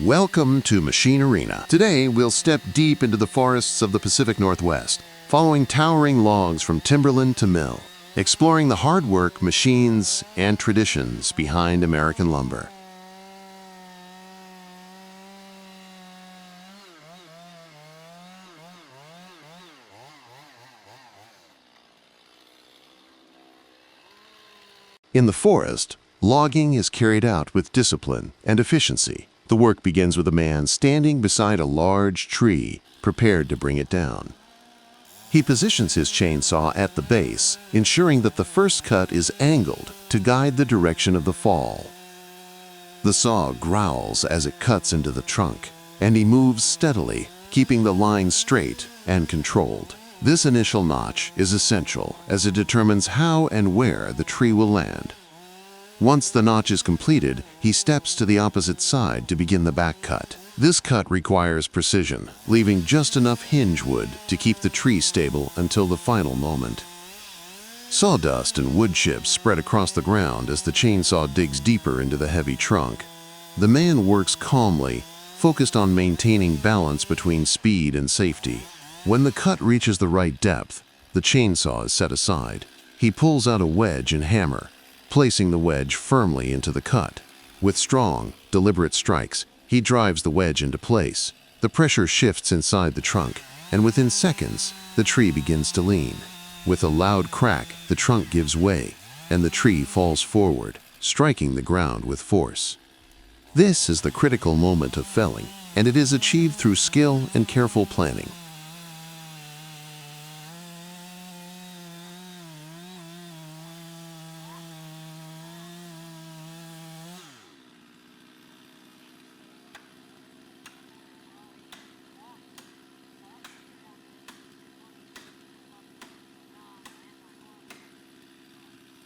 Welcome to Machine Arena. Today, we'll step deep into the forests of the Pacific Northwest, following towering logs from timberland to mill, exploring the hard work, machines, and traditions behind American lumber. In the forest, logging is carried out with discipline and efficiency. The work begins with a man standing beside a large tree, prepared to bring it down. He positions his chainsaw at the base, ensuring that the first cut is angled to guide the direction of the fall. The saw growls as it cuts into the trunk, and he moves steadily, keeping the line straight and controlled. This initial notch is essential as it determines how and where the tree will land. Once the notch is completed, he steps to the opposite side to begin the back cut. This cut requires precision, leaving just enough hinge wood to keep the tree stable until the final moment. Sawdust and wood chips spread across the ground as the chainsaw digs deeper into the heavy trunk. The man works calmly, focused on maintaining balance between speed and safety. When the cut reaches the right depth, the chainsaw is set aside. He pulls out a wedge and hammer, placing the wedge firmly into the cut. With strong, deliberate strikes, he drives the wedge into place. The pressure shifts inside the trunk, and within seconds, the tree begins to lean. With a loud crack, the trunk gives way, and the tree falls forward, striking the ground with force. This is the critical moment of felling, and it is achieved through skill and careful planning.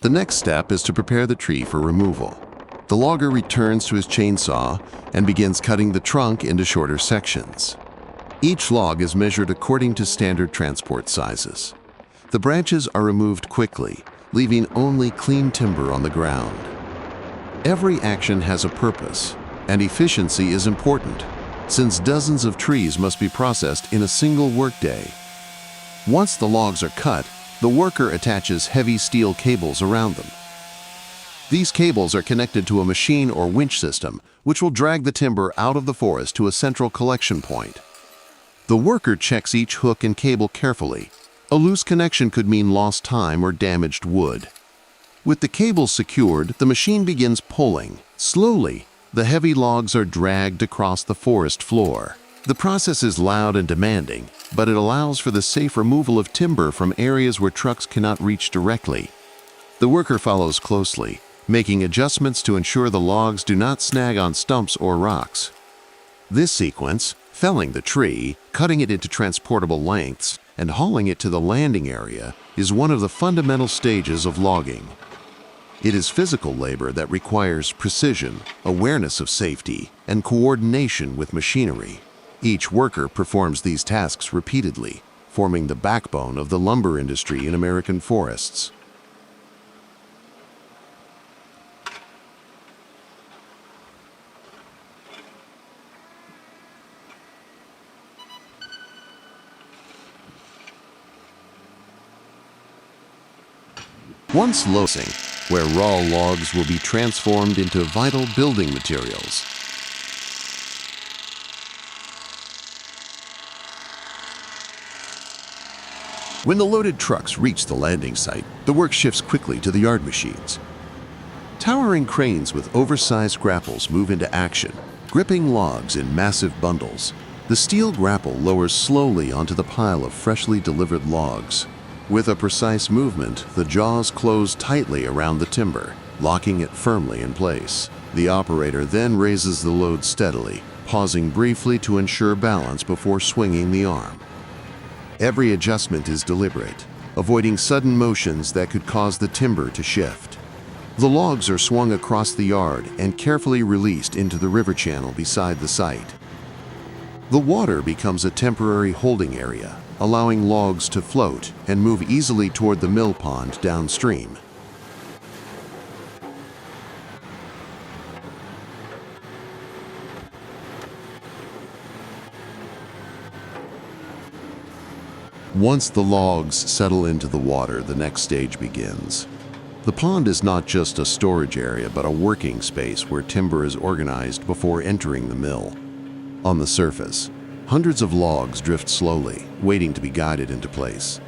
The next step is to prepare the tree for removal. The logger returns to his chainsaw and begins cutting the trunk into shorter sections. Each log is measured according to standard transport sizes. The branches are removed quickly, leaving only clean timber on the ground. Every action has a purpose, and efficiency is important, since dozens of trees must be processed in a single workday. Once the logs are cut, the worker attaches heavy steel cables around them. These cables are connected to a machine or winch system, which will drag the timber out of the forest to a central collection point. The worker checks each hook and cable carefully. A loose connection could mean lost time or damaged wood. With the cables secured, the machine begins pulling. Slowly, the heavy logs are dragged across the forest floor. The process is loud and demanding, but it allows for the safe removal of timber from areas where trucks cannot reach directly. The worker follows closely, making adjustments to ensure the logs do not snag on stumps or rocks. This sequence, felling the tree, cutting it into transportable lengths, and hauling it to the landing area, is one of the fundamental stages of logging. It is physical labor that requires precision, awareness of safety, and coordination with machinery. Each worker performs these tasks repeatedly, forming the backbone of the lumber industry in American forests. Once losing, where raw logs will be transformed into vital building materials. When the loaded trucks reach the landing site, the work shifts quickly to the yard machines. Towering cranes with oversized grapples move into action, gripping logs in massive bundles. The steel grapple lowers slowly onto the pile of freshly delivered logs. With a precise movement, the jaws close tightly around the timber, locking it firmly in place. The operator then raises the load steadily, pausing briefly to ensure balance before swinging the arm. Every adjustment is deliberate, avoiding sudden motions that could cause the timber to shift. The logs are swung across the yard and carefully released into the river channel beside the site. The water becomes a temporary holding area, allowing logs to float and move easily toward the mill pond downstream. Once the logs settle into the water, the next stage begins. The pond is not just a storage area, but a working space where timber is organized before entering the mill. On the surface, hundreds of logs drift slowly, waiting to be guided into place.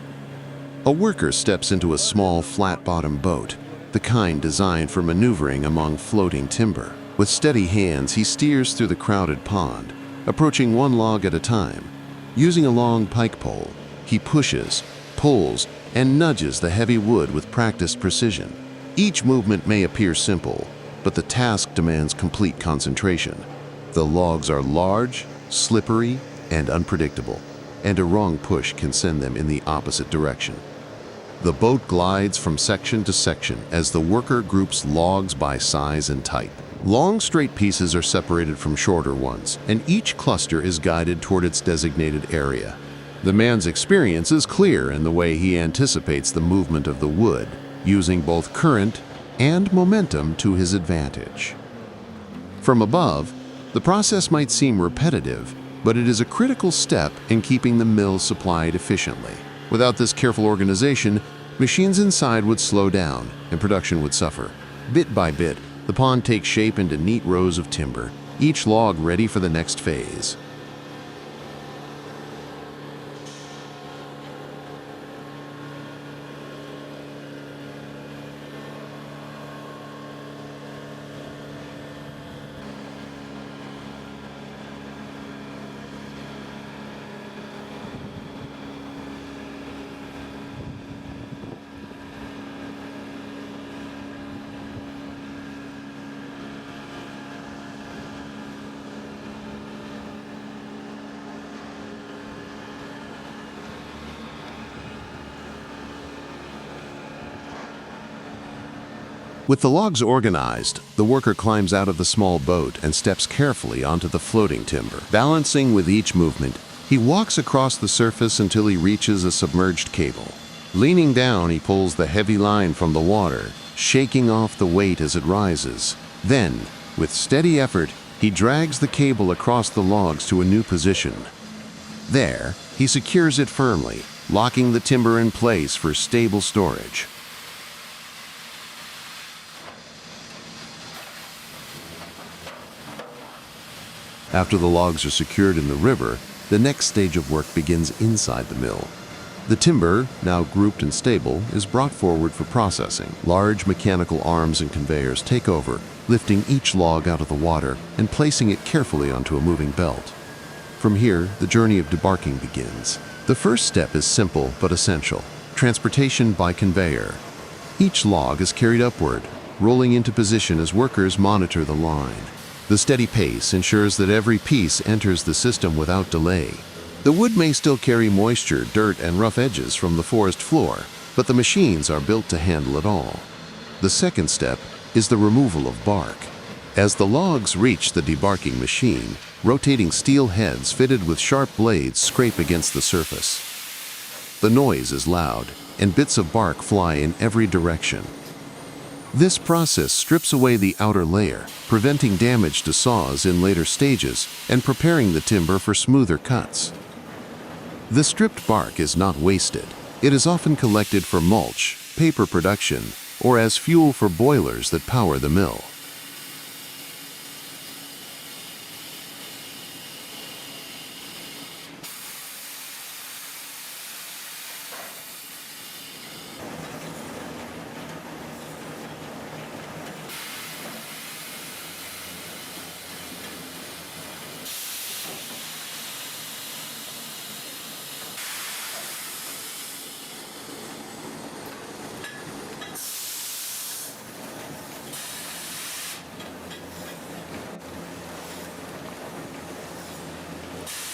A worker steps into a small, flat-bottomed boat, the kind designed for maneuvering among floating timber. With steady hands, he steers through the crowded pond, approaching one log at a time. Using a long pike pole, he pushes, pulls, and nudges the heavy wood with practiced precision. Each movement may appear simple, but the task demands complete concentration. The logs are large, slippery, and unpredictable, and a wrong push can send them in the opposite direction. The boat glides from section to section as the worker groups logs by size and type. Long, straight pieces are separated from shorter ones, and each cluster is guided toward its designated area. The man's experience is clear in the way he anticipates the movement of the wood, using both current and momentum to his advantage. From above, the process might seem repetitive, but it is a critical step in keeping the mill supplied efficiently. Without this careful organization, machines inside would slow down and production would suffer. Bit by bit, the pond takes shape into neat rows of timber, each log ready for the next phase. With the logs organized, the worker climbs out of the small boat and steps carefully onto the floating timber. Balancing with each movement, he walks across the surface until he reaches a submerged cable. Leaning down, he pulls the heavy line from the water, shaking off the weight as it rises. Then, with steady effort, he drags the cable across the logs to a new position. There, he secures it firmly, locking the timber in place for stable storage. After the logs are secured in the river, the next stage of work begins inside the mill. The timber, now grouped and stable, is brought forward for processing. Large mechanical arms and conveyors take over, lifting each log out of the water and placing it carefully onto a moving belt. From here, the journey of debarking begins. The first step is simple but essential: transportation by conveyor. Each log is carried upward, rolling into position as workers monitor the line. The steady pace ensures that every piece enters the system without delay. The wood may still carry moisture, dirt, and rough edges from the forest floor, but the machines are built to handle it all. The second step is the removal of bark. As the logs reach the debarking machine, rotating steel heads fitted with sharp blades scrape against the surface. The noise is loud, and bits of bark fly in every direction. This process strips away the outer layer, preventing damage to saws in later stages and preparing the timber for smoother cuts. The stripped bark is not wasted. It is often collected for mulch, paper production, or as fuel for boilers that power the mill.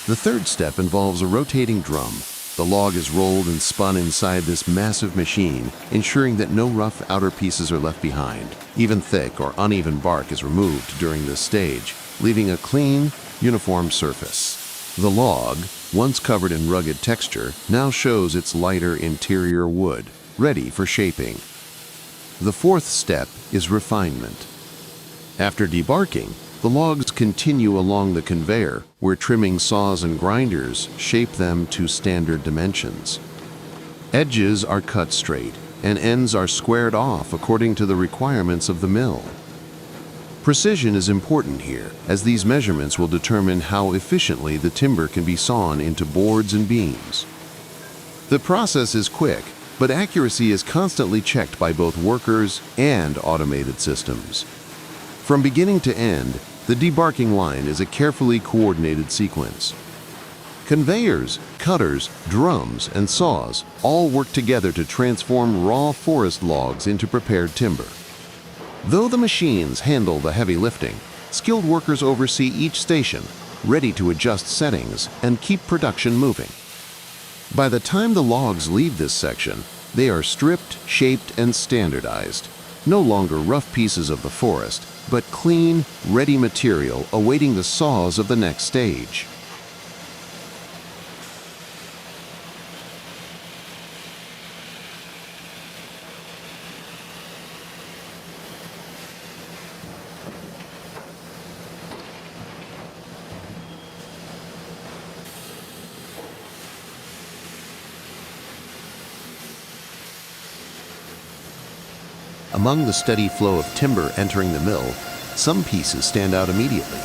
The third step involves a rotating drum. The log is rolled and spun inside this massive machine, ensuring that no rough outer pieces are left behind. Even thick or uneven bark is removed during this stage, leaving a clean, uniform surface. The log, once covered in rugged texture, now shows its lighter interior wood, ready for shaping. The fourth step is refinement. After debarking, The logs continue along the conveyor, where trimming saws and grinders shape them to standard dimensions. Edges are cut straight, and ends are squared off according to the requirements of the mill. Precision is important here, as these measurements will determine how efficiently the timber can be sawn into boards and beams. The process is quick, but accuracy is constantly checked by both workers and automated systems. From beginning to end, the debarking line is a carefully coordinated sequence. Conveyors, cutters, drums, and saws all work together to transform raw forest logs into prepared timber. Though the machines handle the heavy lifting, skilled workers oversee each station, ready to adjust settings and keep production moving. By the time the logs leave this section, they are stripped, shaped, and standardized. No longer rough pieces of the forest, but clean, ready material awaiting the saws of the next stage. Among the steady flow of timber entering the mill, some pieces stand out immediately.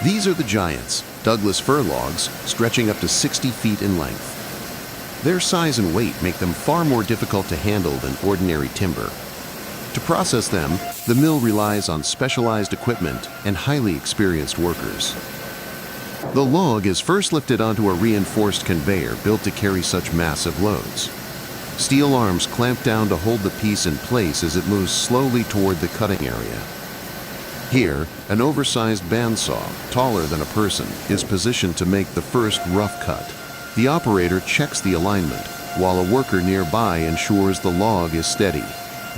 These are the giants, Douglas fir logs, stretching up to 60 feet in length. Their size and weight make them far more difficult to handle than ordinary timber. To process them, the mill relies on specialized equipment and highly experienced workers. The log is first lifted onto a reinforced conveyor built to carry such massive loads. Steel arms clamp down to hold the piece in place as it moves slowly toward the cutting area. Here, an oversized bandsaw, taller than a person, is positioned to make the first rough cut. The operator checks the alignment, while a worker nearby ensures the log is steady.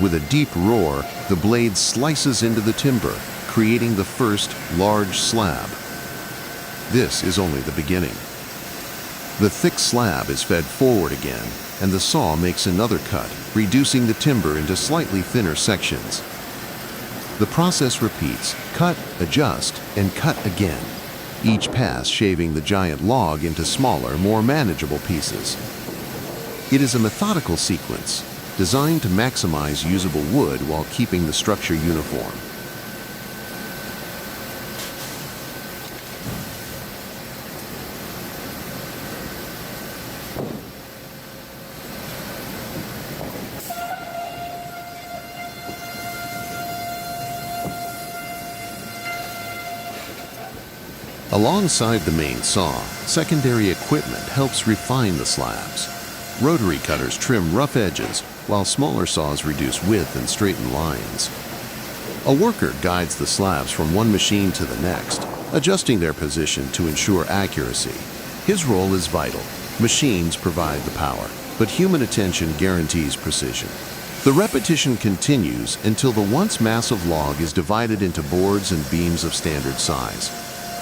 With a deep roar, the blade slices into the timber, creating the first large slab. This is only the beginning. The thick slab is fed forward again, and the saw makes another cut, reducing the timber into slightly thinner sections. The process repeats: cut, adjust, and cut again, each pass shaving the giant log into smaller, more manageable pieces. It is a methodical sequence, designed to maximize usable wood while keeping the structure uniform. Alongside the main saw, secondary equipment helps refine the slabs. Rotary cutters trim rough edges, while smaller saws reduce width and straighten lines. A worker guides the slabs from one machine to the next, adjusting their position to ensure accuracy. His role is vital. Machines provide the power, but human attention guarantees precision. The repetition continues until the once massive log is divided into boards and beams of standard size.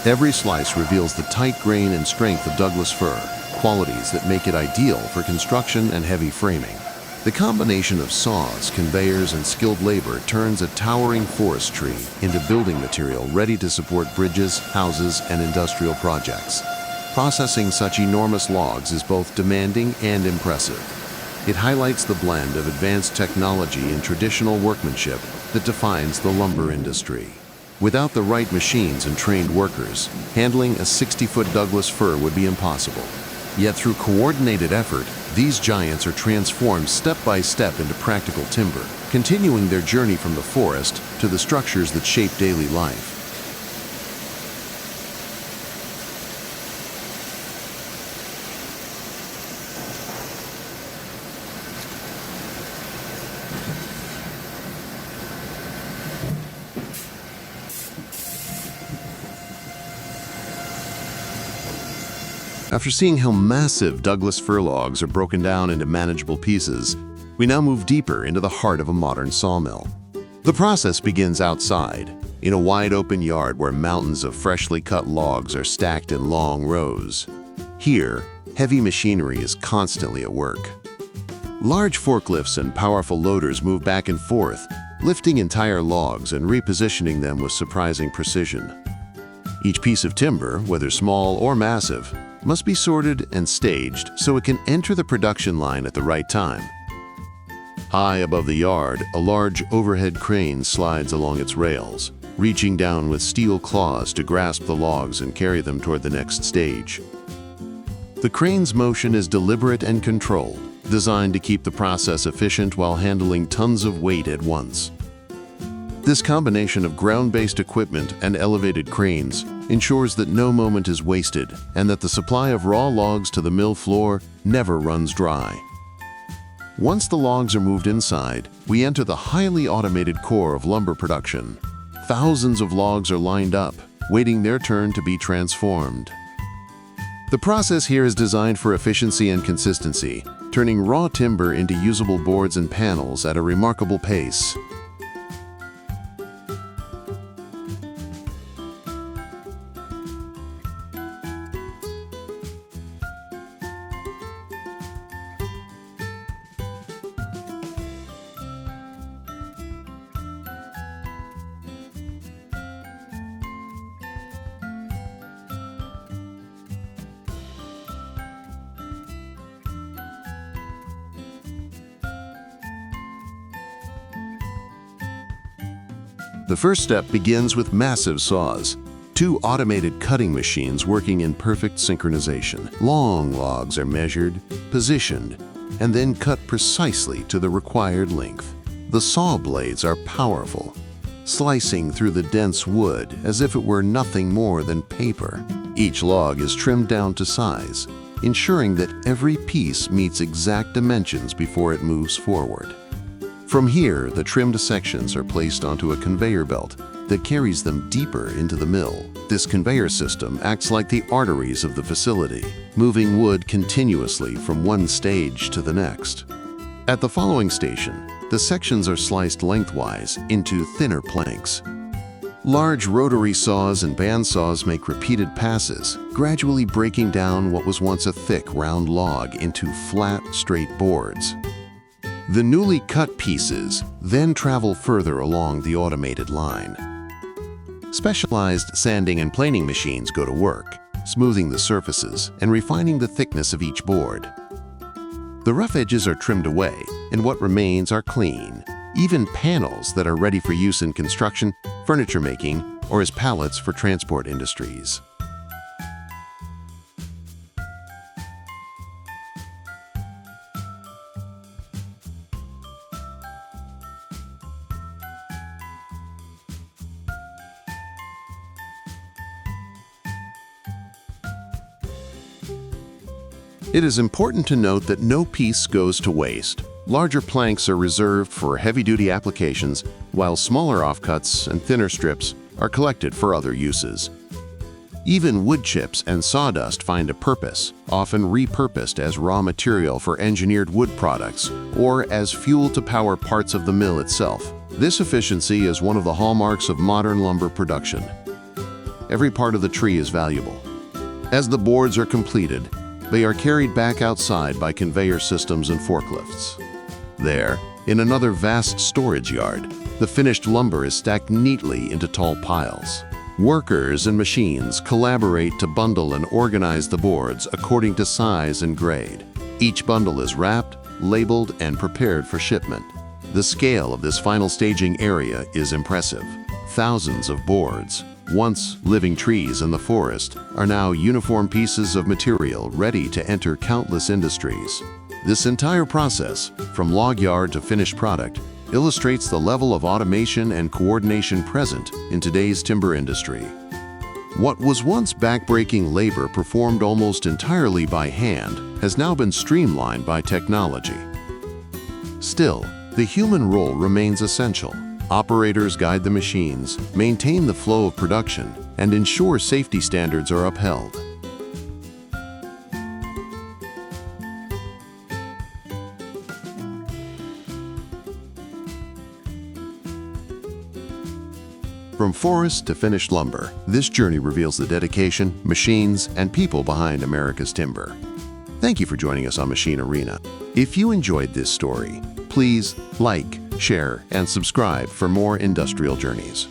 Every slice reveals the tight grain and strength of Douglas fir, qualities that make it ideal for construction and heavy framing. The combination of saws, conveyors, and skilled labor turns a towering forest tree into building material ready to support bridges, houses, and industrial projects. Processing such enormous logs is both demanding and impressive. It highlights the blend of advanced technology and traditional workmanship that defines the lumber industry. Without the right machines and trained workers, handling a 60-foot Douglas fir would be impossible. Yet through coordinated effort, these giants are transformed step by step into practical timber, continuing their journey from the forest to the structures that shape daily life. After seeing how massive Douglas fir logs are broken down into manageable pieces, we now move deeper into the heart of a modern sawmill. The process begins outside, in a wide-open yard where mountains of freshly cut logs are stacked in long rows. Here, heavy machinery is constantly at work. Large forklifts and powerful loaders move back and forth, lifting entire logs and repositioning them with surprising precision. Each piece of timber, whether small or massive, must be sorted and staged so it can enter the production line at the right time. High above the yard, a large overhead crane slides along its rails, reaching down with steel claws to grasp the logs and carry them toward the next stage. The crane's motion is deliberate and controlled, designed to keep the process efficient while handling tons of weight at once. This combination of ground-based equipment and elevated cranes ensures that no moment is wasted and that the supply of raw logs to the mill floor never runs dry. Once the logs are moved inside, we enter the highly automated core of lumber production. Thousands of logs are lined up, waiting their turn to be transformed. The process here is designed for efficiency and consistency, turning raw timber into usable boards and panels at a remarkable pace. The first step begins with massive saws, two automated cutting machines working in perfect synchronization. Long logs are measured, positioned, and then cut precisely to the required length. The saw blades are powerful, slicing through the dense wood as if it were nothing more than paper. Each log is trimmed down to size, ensuring that every piece meets exact dimensions before it moves forward. From here, the trimmed sections are placed onto a conveyor belt that carries them deeper into the mill. This conveyor system acts like the arteries of the facility, moving wood continuously from one stage to the next. At the following station, the sections are sliced lengthwise into thinner planks. Large rotary saws and bandsaws make repeated passes, gradually breaking down what was once a thick, round log into flat, straight boards. The newly cut pieces then travel further along the automated line. Specialized sanding and planing machines go to work, smoothing the surfaces and refining the thickness of each board. The rough edges are trimmed away, and what remains are clean, even panels that are ready for use in construction, furniture making, or as pallets for transport industries. It is important to note that no piece goes to waste. Larger planks are reserved for heavy-duty applications, while smaller offcuts and thinner strips are collected for other uses. Even wood chips and sawdust find a purpose, often repurposed as raw material for engineered wood products or as fuel to power parts of the mill itself. This efficiency is one of the hallmarks of modern lumber production. Every part of the tree is valuable. As the boards are completed, they are carried back outside by conveyor systems and forklifts. There, in another vast storage yard, the finished lumber is stacked neatly into tall piles. Workers and machines collaborate to bundle and organize the boards according to size and grade. Each bundle is wrapped, labeled, and prepared for shipment. The scale of this final staging area is impressive. Thousands of boards, once living trees in the forest, are now uniform pieces of material ready to enter countless industries. This entire process, from log yard to finished product, illustrates the level of automation and coordination present in today's timber industry. What was once backbreaking labor performed almost entirely by hand has now been streamlined by technology. Still, the human role remains essential. Operators guide the machines, maintain the flow of production, and ensure safety standards are upheld. From forest to finished lumber, this journey reveals the dedication, machines, and people behind America's timber. Thank you for joining us on Machine Arena. If you enjoyed this story, please like, share, and subscribe for more industrial journeys.